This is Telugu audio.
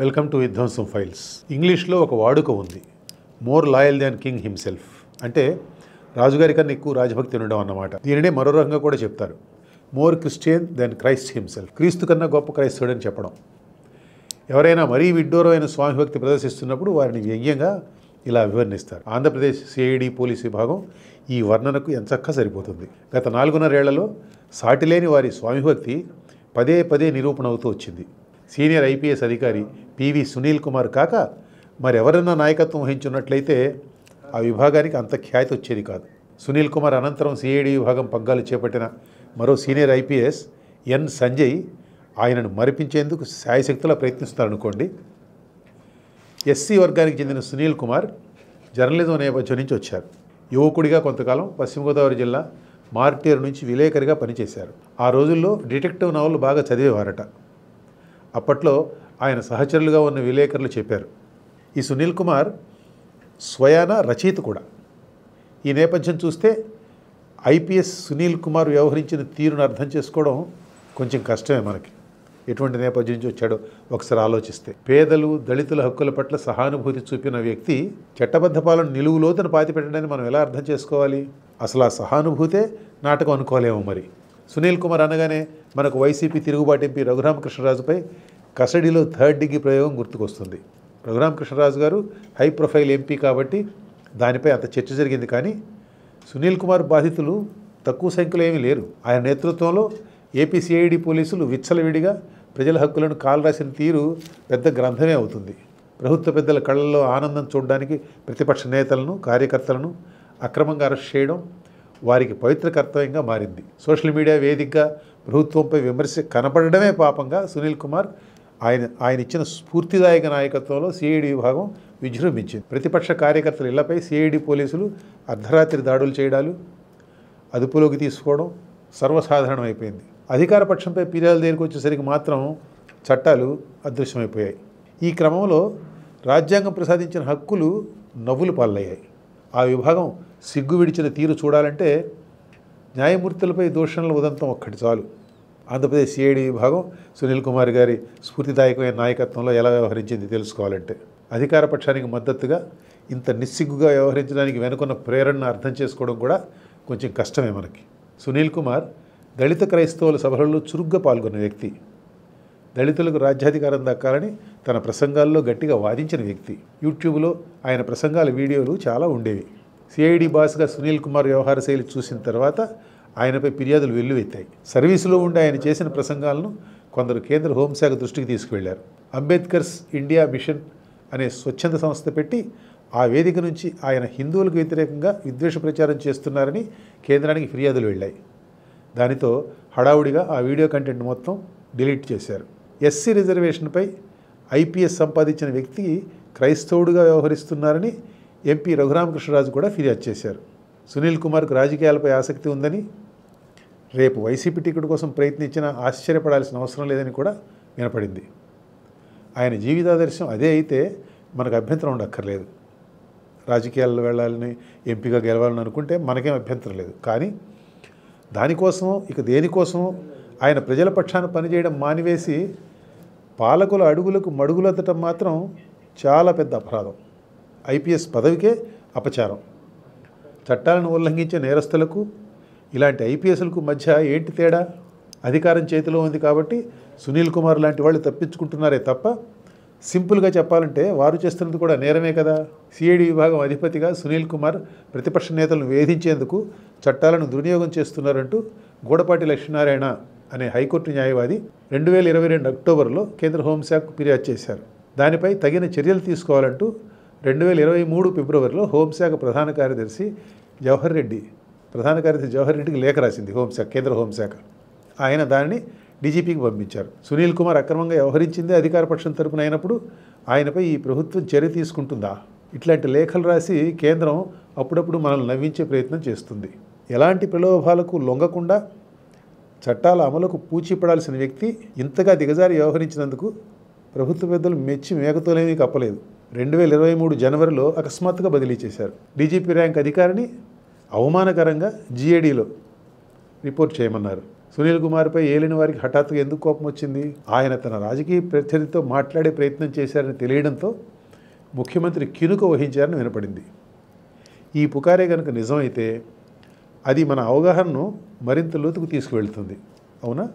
వెల్కమ్ టు విధ్వంసం ఫైల్స్. ఇంగ్లీష్లో ఒక వాడుక ఉంది, మోర్ లాయల్ దాన్ కింగ్ హిమ్సెల్ఫ్. అంటే రాజుగారి కన్నా ఎక్కువ రాజభక్తి ఉండడం అన్నమాట. దీనినే మరో రకంగా కూడా చెప్తారు, more Christian than Christ himself. క్రీస్తు కన్నా గొప్ప క్రైస్తవుడు అని చెప్పడం. ఎవరైనా మరీ విడ్డూరమైన స్వామిభక్తి ప్రదర్శిస్తున్నప్పుడు వారిని వ్యంగ్యంగా ఇలా వివరణిస్తారు. ఆంధ్రప్రదేశ్ సిఐడి పోలీసు విభాగం ఈ వర్ణనకు ఎంచక్కా సరిపోతుంది. గత 4.5 ఏళ్లలో సాటిలేని వారి స్వామిభక్తి పదే పదే నిరూపణ అవుతూ వచ్చింది. సీనియర్ ఐపీఎస్ అధికారి పివి సునీల్ కుమార్ కాక మరెవరన్నా నాయకత్వం వహించున్నట్లయితే ఆ విభాగానికి అంత ఖ్యాతి వచ్చేది కాదు. సునీల్ కుమార్ అనంతరం సిఐడి విభాగం పగ్గాలు చేపట్టిన మరో సీనియర్ ఐపీఎస్ ఎన్ సంజయ్ ఆయనను మరిపించేందుకు శాయశక్తులా ప్రయత్నిస్తారనుకోండి. ఎస్సీ వర్గానికి చెందిన సునీల్ కుమార్ జర్నలిజం నేపథ్యం నుంచి వచ్చారు. యువకుడిగా కొంతకాలం పశ్చిమ గోదావరి జిల్లా మార్టేరు నుంచి విలేకరిగా పనిచేశారు. ఆ రోజుల్లో డిటెక్టివ్ నవలు బాగా చదివేవారట. అప్పట్లో ఆయన సహచరులుగా ఉన్న విలేకరులు చెప్పారు. ఈ సునీల్ కుమార్ స్వయాన రచయిత కూడా. ఈ నేపథ్యం చూస్తే ఐపీఎస్ సునీల్ కుమార్ వ్యవహరించిన తీరును అర్థం చేసుకోవడం కొంచెం కష్టమే మనకి. ఎటువంటి నేపథ్యం నుంచి వచ్చాడో ఒకసారి ఆలోచిస్తే, పేదలు దళితుల హక్కుల పట్ల సహానుభూతి చూపిన వ్యక్తి చట్టబద్ధ పాలన నిలువులోతున పాతిపెట్టడాన్ని మనం ఎలా అర్థం చేసుకోవాలి? అసలు ఆ సహానుభూతే నాటకం అనుకోలేము. మరి సునీల్ కుమార్ అనగానే మనకు వైసీపీ తిరుగుబాటు ఎంపీ రఘురామకృష్ణరాజుపై కస్టడీలో 3rd డిగ్రీ ప్రయోగం గుర్తుకొస్తుంది. రఘురామకృష్ణరాజు గారు హై ప్రొఫైల్ ఎంపీ కాబట్టి దానిపై అంత చర్చ జరిగింది. కానీ సునీల్ కుమార్ బాధితులు తక్కువ సంఖ్యలో ఏమీ లేరు. ఆయన నేతృత్వంలో ఏపీ సిఐడి పోలీసులు విచ్చలవిడిగా ప్రజల హక్కులను కాలరాసిన తీరు పెద్ద గ్రంథమే అవుతుంది. ప్రభుత్వ పెద్దల కళ్ళల్లో ఆనందం చూడడానికి ప్రతిపక్ష నేతలను, కార్యకర్తలను అక్రమంగా అరెస్ట్ చేయడం వారికి పవిత్ర కర్తవ్యంగా మారింది. సోషల్ మీడియా వేదికగా ప్రభుత్వంపై విమర్శ కనపడడమే పాపంగా సునీల్ కుమార్ ఆయన ఇచ్చిన స్ఫూర్తిదాయక నాయకత్వంలో సిఐడి విభాగం విజృంభించింది. ప్రతిపక్ష కార్యకర్తల ఇళ్లపై సిఐడి పోలీసులు అర్ధరాత్రి దాడులు చేయడాలు, అదుపులోకి తీసుకోవడం సర్వసాధారణమైపోయింది. అధికార పక్షంపై ఫిర్యాదులు దగ్గరికి వచ్చేసరికి మాత్రం చట్టాలు అదృశ్యమైపోయాయి. ఈ క్రమంలో రాజ్యాంగం ప్రసాదించిన హక్కులు నవ్వులు పాలయ్యాయి. ఆ విభాగం సిగ్గు విడిచిన తీరు చూడాలంటే న్యాయమూర్తులపై దూషణల ఉదంతం ఒక్కటి చాలు. ఆంధ్రప్రదేశ్ సిఐడి విభాగం సునీల్ కుమార్ గారి స్ఫూర్తిదాయకమైన నాయకత్వంలో ఎలా వ్యవహరించింది తెలుసుకోవాలంటే, అధికార పక్షానికి మద్దతుగా ఇంత నిస్సిగ్గుగా వ్యవహరించడానికి వెనుకున్న ప్రేరణను అర్థం చేసుకోవడం కూడా కొంచెం కష్టమే మనకి. సునీల్ కుమార్ దళిత క్రైస్తవుల సభలలో చురుగ్గా పాల్గొన్న వ్యక్తి. దళితులకు రాజ్యాధికారం దక్కాలని తన ప్రసంగాల్లో గట్టిగా వాదించిన వ్యక్తి. యూట్యూబ్లో ఆయన ప్రసంగాల వీడియోలు చాలా ఉండేవి. సిఐడి బాస్గా సునీల్ కుమార్ వ్యవహార శైలి చూసిన తర్వాత ఆయనపై ఫిర్యాదులు వెల్లువెత్తాయి. సర్వీసులో ఉండి ఆయన చేసిన ప్రసంగాలను కొందరు కేంద్ర హోంశాఖ దృష్టికి తీసుకువెళ్లారు. అంబేద్కర్స్ ఇండియా మిషన్ అనే స్వచ్ఛంద సంస్థ పెట్టి ఆ వేదిక నుంచి ఆయన హిందువులకు వ్యతిరేకంగా విద్వేష ప్రచారం చేస్తున్నారని కేంద్రానికి ఫిర్యాదులు వెళ్ళాయి. దానితో హడావుడిగా ఆ వీడియో కంటెంట్ మొత్తం డిలీట్ చేశారు. ఎస్సీ రిజర్వేషన్పై ఐపీఎస్ సంపాదించిన వ్యక్తి క్రైస్తవుడిగా వ్యవహరిస్తున్నారని ఎంపీ రఘురామకృష్ణరాజు కూడా ఫిర్యాదు చేశారు. సునీల్ కుమార్కు రాజకీయాలపై ఆసక్తి ఉందని, రేపు వైసీపీ టికెట్ కోసం ప్రయత్నించినా ఆశ్చర్యపడాల్సిన అవసరం లేదని కూడా వినపడింది. ఆయన జీవితాదర్శం అదే అయితే మనకు అభ్యంతరం ఉండక్కర్లేదు. రాజకీయాల్లో వెళ్ళాలని, ఎంపీగా గెలవాలని అనుకుంటే మనకేం అభ్యంతరం లేదు. కానీ దానికోసమో ఇక దేనికోసమో ఆయన ప్రజల పక్షాన పనిచేయడం మానివేసి పాలకుల అడుగులకు మడుగులెత్తడం మాత్రం చాలా పెద్ద అపరాధం. ఐపీఎస్ పదవికే అపచారం. చట్టాలను ఉల్లంఘించే నేరస్తులకు ఇలాంటి ఐపీఎస్లకు మధ్య ఏంటి తేడా? అధికారం చేతిలో ఉంది కాబట్టి సునీల్ కుమార్ లాంటి వాళ్ళు తప్పించుకుంటున్నారే తప్ప, సింపుల్గా చెప్పాలంటే వారు చేస్తున్నది కూడా నేరమే కదా. సిఐడి విభాగం అధిపతిగా సునీల్ కుమార్ ప్రతిపక్ష నేతలను వేధించేందుకు చట్టాలను దుర్వినియోగం చేస్తున్నారంటూ గూడపాటి లక్ష్మీనారాయణ అనే హైకోర్టు న్యాయవాది 2022 అక్టోబర్లో కేంద్ర హోంశాఖకు ఫిర్యాదు చేశారు. దానిపై తగిన చర్యలు తీసుకోవాలంటూ 2023 ఫిబ్రవరిలో హోంశాఖ ప్రధాన కార్యదర్శి జవహర్ రెడ్డికి లేఖ రాసింది కేంద్ర హోంశాఖ. ఆయన దానిని డీజీపీకి పంపించారు. సునీల్ కుమార్ అక్రమంగా వ్యవహరించిందే అధికార పక్షం తరపున అయినప్పుడు ఆయనపై ఈ ప్రభుత్వం చర్య తీసుకుంటుందా? ఇట్లాంటి లేఖలు రాసి కేంద్రం అప్పుడప్పుడు మనల్ని నవ్వించే ప్రయత్నం చేస్తుంది. ఎలాంటి ప్రలోభాలకు లొంగకుండా చట్టాల అమలుకు పూచీపడాల్సిన వ్యక్తి ఇంతగా దిగజారి వ్యవహరించినందుకు ప్రభుత్వ పెద్దలు మెచ్చి మేకతోలేమీ కప్పలేదు. 2023 జనవరిలో అకస్మాత్తుగా బదిలీ చేశారు. డీజీపీ ర్యాంక్ అధికారిని అవమానకరంగా జీఏడీలో రిపోర్ట్ చేయమన్నారు. సునీల్ కుమార్పై ఏలిన వారికి హఠాత్తుగా ఎందుకు కోపం వచ్చింది? ఆయన తన రాజకీయ ప్రత్యర్థితో మాట్లాడే ప్రయత్నం చేశారని తెలియడంతో ముఖ్యమంత్రి కినుక వహించారని వినపడింది. ఈ పుకారే కనుక నిజమైతే అది మన అవగాహనను మరింత లోతుకు తీసుకువెళ్తుంది. అవునా?